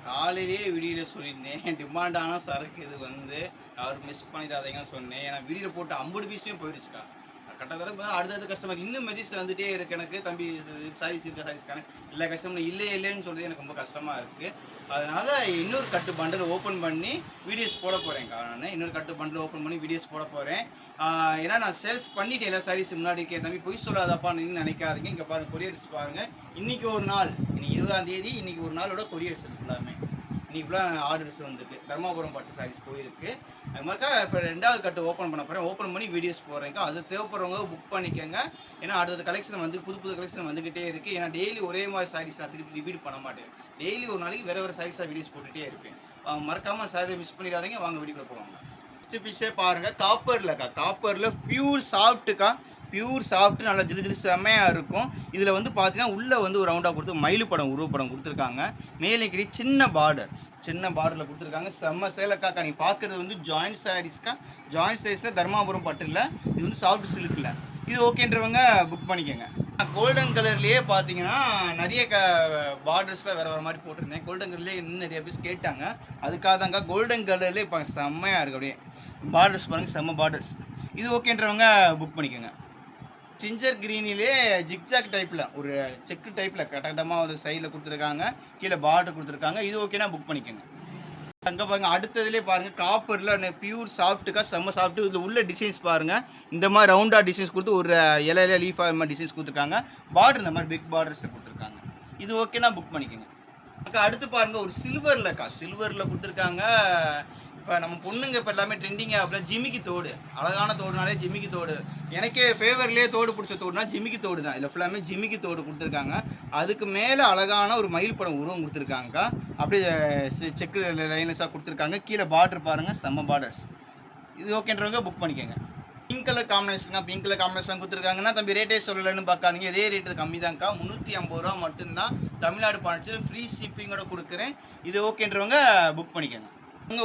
காலையிலேயே வீடியோல சொல்லியிருந்தேன். டிமாண்டான சரக்கு இது யாரும் மிஸ் பண்ணிடாதீங்கன்னு சொன்னேன். ஏன்னா வீடியோல போட்டு 50 பீஸுமே போயிடுச்சுக்கா. கட்டத்தட்ட அடுத்தடுத்த கஸ்டமர் இன்னும் மெசேஜ் வந்துட்டே இருக்கு எனக்கு. தம்பி சாரீஸ் இருக்கா சாரீஸ்க்கான எல்லா கஸ்டமரும் இல்லைன்னு சொல்றது எனக்கு ரொம்ப கஷ்டமா இருக்கு. அதனால இன்னொரு கட்டு பண்டல் ஓப்பன் பண்ணி வீடியோஸ் போட போறேன்க்கா. நான் இன்னொரு கட்டு பண்டல் ஓப்பன் பண்ணி வீடியோஸ் போட போறேன். ஏன்னா நான் சேல்ஸ் பண்ணிட்டேன் எல்லா சாரீஸ் முன்னாடி இருக்கேன். தம்பி பொய் சொல்லாதப்பா நீங்க நினைக்காதீங்க. இங்க பாருங்க கொரியர்ஸ் பாருங்க. இன்னைக்கு ஒரு நாள், இன்னைக்கு 20ஆம் தேதி, இன்னைக்கு ஒரு நாளோட கொரியர்ஸ் ஃபுல்லாமே. இன்னைக்கு ஃபுல்லாக ஆர்டர்ஸ் வந்துருக்கு. தர்மாபுரம் பட்டு சாரீஸ் போயிருக்கு. அது மாதிரிக்கா இப்போ 2வது கட்டு ஓப்பன் பண்ண போகிறேன். ஓப்பன் பண்ணி வீடியோஸ் போடுறேங்க்கா. அது தேவைப்படுறவங்க புக் பண்ணிக்கோங்க. ஏன்னா அடுத்த கலெக்ஷன் புது கலெக்ஷன் வந்துக்கிட்டே இருக்குது. ஏன்னா டெய்லி ஒரே மாதிரி சாரீஸ் நான் திருப்பி ரிப்பீட் பண்ண மாட்டேன். டெய்லி ஒரு நாளைக்கு வேறு சாரீஸாக வீடியோஸ் போட்டுகிட்டே இருப்பேன். மறக்காமல் சாரியை மிஸ் பண்ணிடாதீங்க. வாங்க வீடியோக்குள்ள போவாங்க. ஃபஸ்ட்டு பீஸே பாருங்கள். காப்பர்லக்கா. காப்பரில் பியூர் சாஃப்ட்டுக்கா. பியூர் சாஃப்ட் நல்லா ஜிலு செம்மையாக இருக்கும். இதில் பார்த்தீங்கன்னா உள்ளே ஒரு ரவுண்டாக கொடுத்து மயில் படம் உருவப்படம் கொடுத்துருக்காங்க. மேலேக்கிரி சின்ன பார்டரில் கொடுத்துருக்காங்க. செம்ம சேலக்காக்கா. நீ பார்க்குறது ஜாயின்ட் சாரீஸ்க்கா. ஜாயின்ட் சாரீஸில் தர்மாபுரம் பட்டில் இது சாஃப்ட் சில்கில். இது ஓகேன்றவங்க புக் பண்ணிக்கோங்க. கோல்டன் கலர்லேயே பார்த்தீங்கன்னா நிறைய பார்டர்ஸில் வேறு மாதிரி போட்டிருந்தேன். கோல்டன் கலர்லேயே இன்னும் நிறைய பேர் கேட்டாங்க. அதுக்காக தாங்க கோல்டன் கலர்லேயே இப்போ செம்மையாக இருக்குது. அப்படியே பார்டர்ஸ் பாருங்கள், செம்ம பார்டர்ஸ். இது ஓகேன்றவங்க புக் பண்ணிக்கோங்க. ஜிஞ்சர் கிரீனிலே ஜிக்ஜாக் டைப்பில் ஒரு செக்கு டைப்பில் கட்டமாக ஒரு சைடில் கொடுத்துருக்காங்க. கீழே பார்டர் கொடுத்துருக்காங்க. இது ஓகேனா புக் பண்ணிக்கோங்க. அங்கே பாருங்கள். அடுத்ததுலேயே பாருங்கள். காப்பரில் பியூர் சாஃப்ட்டுக்கா. செம்ம சாஃப்ட்டு. இதில் உள்ள டிசைன்ஸ் பாருங்கள். இந்த மாதிரி ரவுண்டாக டிசைன்ஸ் கொடுத்து ஒரு இலையில லீஃபாக மாதிரி டிசைன்ஸ் கொடுத்துருக்காங்க. பார்டர் இந்த மாதிரி பிக் பார்டர்ஸில் கொடுத்துருக்காங்க. இது ஓகேனா புக் பண்ணிக்கோங்க. அடுத்து பாருங்கள். ஒரு சில்வரில் கொடுத்துருக்காங்க. இப்போ நம்ம பொண்ணுங்க இப்போ எல்லாமே ட்ரெண்டிங்காக அப்படின்னா ஜிமிக்கி தோடு. அழகான தோடுனாலே ஜிமிக்கி தோடு. எனக்கே ஃபேவர்லேயே தோடு பிடிச்ச தோடுனா ஜிமிக்கி தோடு தான். இதில் ஃபுல்லாமே ஜிமிக்கி தோடு கொடுத்துருக்காங்க. அதுக்கு மேலே அழகான ஒரு மயில் படம் உருவம் கொடுத்துருக்காங்கக்கா. அப்படியே செக்கு லைன்ஸாக கொடுத்துருக்காங்க. கீழே பார்டர் பாருங்கள், செம்ம பார்டர்ஸ். இது ஓகேன்றவங்க புக் பண்ணிக்கோங்க. பிங்க் கலர் காம்பினேஷன் கொடுத்துருக்காங்கன்னா தம்பி ரேட்டே சொல்லலைன்னு பார்க்காதீங்க. இதே ரேட்டு கம்மி தான்க்கா. 350 ரூபா மட்டும்தான். தமிழ்நாடு பாண்டிச்சேரி ஃப்ரீ ஷிப்பிங்கோட கொடுக்குறேன். இது ஓகேன்றவங்க புக் பண்ணிக்கோங்க.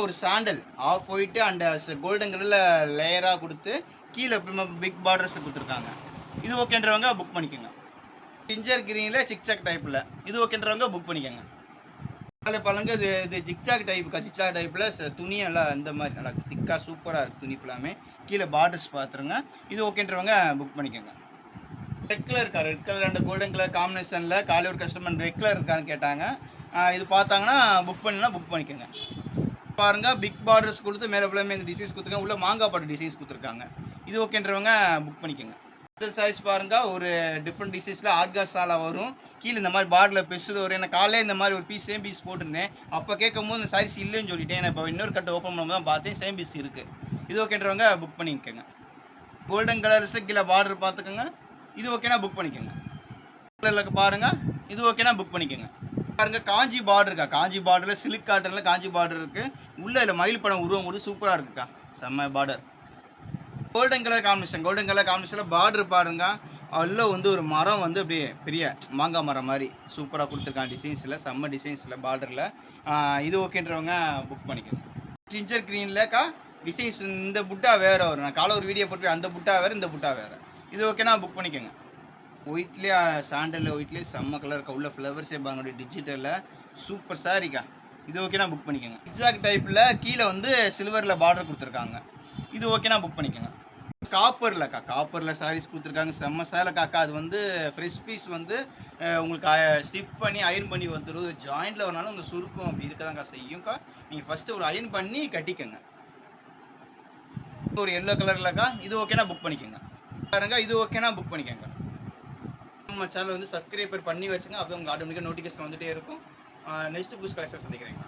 ஒரு sandal of white and golden கலரில் லேயராக கொடுத்து கீழே பிக் பார்டர்ஸில் கொடுத்துருக்காங்க. இது ஓகேன்றவங்க புக் பண்ணிக்கோங்க. ஜிஞ்சர் கிரீனில் ஜிக்ஜாக் டைப்பில். இது ஓகேன்றவங்க புக் பண்ணிக்கோங்க. அதில் பாருங்க. இது ஜிக்ஜாக் டைப்புக்கா. ஜிக்ஜாக் டைப்பில் துணி நல்லா இந்த மாதிரி நல்லா திக்காக சூப்பராக இருக்குது. துணி ஃபுல்லாமே கீழே பார்டர்ஸ் பார்த்துருங்க. இது ஓகேன்றவங்க புக் பண்ணிக்கோங்க. Red colour and golden colour காம்பினேஷனில் காலையில் ஒரு கஸ்டமர் ரெட் கலர் இருக்கான்னு கேட்டாங்க. இது பார்த்தாங்கன்னா புக் பண்ணிக்கோங்க. பாருங்க. பிக் பார்டர்ஸ் கொடுத்து மேலே ஃபுல்லாமே இந்த டிசைன்ஸ் கொடுத்துருக்காங்க. உள்ள மாங்காய் பாட்டு டிசைன்ஸ் கொடுத்துருக்காங்க. இது ஓகேன்றவங்க புக் பண்ணிக்கோங்க. அடுத்த சைஸ் பாருங்க. ஒரு டிஃப்ரெண்ட் டிசைன்ஸில் ஆர்காஸால வரும். கீழே இந்த மாதிரி பார்டரில் பெருசு வரும். எனக்கு காலையில் இந்த மாதிரி ஒரு சேம் பீஸ் போட்டிருந்தேன். அப்போ கேட்கும்போது இந்த சாரீஸ் இல்லைன்னு சொல்லிட்டேன். இப்போ இன்னொரு கட்டு ஓப்பன் பண்ணும்போது தான் பார்த்தேன் சேம் பீஸ் இருக்குது. இது ஓகேன்றவங்க புக் பண்ணிக்கோங்க. கோல்டன் கலர்ஸில் கீழே பார்டர் பார்த்துக்கோங்க. இது ஓகேனா புக் பண்ணிக்கோங்க. கலரில் பாருங்கள். இது ஓகேனா புக் பண்ணிக்கோங்க. பாருங்க. காஞ்சி பார்டருக்கா. காஞ்சி பார்டரில் சில்க் காட்டனில் காஞ்சி பார்டர் இருக்குது. உள்ள இதில் மயில் படம் உருவம் கூட சூப்பராக இருக்குக்கா. செம்ம பார்டர். கோல்டன் கலர் காம்பினேஷனில் பார்டர் பாருங்க. அதில் ஒரு மரம் அப்படியே பெரிய மாங்காய் மரம் மாதிரி சூப்பராக கொடுத்துருக்காங்க. டிசைன்ஸில் செம்ம டிசைன்ஸில் பார்டரில். இது ஓகேன்றவங்க புக் பண்ணிக்கோங்க. ஜிஞ்சர் க்ரீன்லக்கா டிசைன்ஸ் இந்த புட்டா வேறு வரும். நான் காலை ஒரு வீடியோ போட்டு அந்த புட்டா வேறு இந்த புட்டா வேறு. இது ஓகேனா புக் பண்ணிக்கோங்க. ஒயிட்லேயே சாண்டலில் ஒயிட்லேயே செம்ம கலர் இருக்கா. உள்ள ஃப்ளவர்ஸே பாருங்க டிஜிட்டலில் சூப்பர் சாரிக்கா. இது ஓகேனா புக் பண்ணிக்கோங்க. எக்ஸாக்ட் டைப்பில் கீழே சில்வரில் பார்டர் கொடுத்துருக்காங்க. இது ஓகேனா புக் பண்ணிக்கோங்க. காப்பரில் சாரீஸ் கொடுத்துருக்காங்க. செம்ம சேலைக்காக்கா. அது ஃப்ரெஷ் பீஸ் உங்களுக்கு ஸ்டிஃப் பண்ணி அயர்ன் பண்ணி வந்துடும். ஜாயிண்டில் வரனாலும் உங்கள் சுருக்கம் அப்படி இருக்கதாங்க்கா செய்யும்க்கா. நீங்கள் ஃபஸ்ட்டு ஒரு அயர்ன் பண்ணி கட்டிக்கோங்க. ஒரு எல்லோ கலர்லக்கா. இது ஓகேனா புக் பண்ணிக்கோங்க. பாருங்க. இது ஓகேனா புக் பண்ணிக்கோங்க. நம்ம சேனல் சப்ஸ்கிரைபர் பண்ணி வச்சுங்க. அப்போ உங்கள் ஆட்டோமேட்டிக்காக நோட்டிஃபிகேஷன் வந்துகிட்டே இருக்கும். நெக்ஸ்ட் புதுசு கலெக்ஷன் சந்திக்கிறேங்க.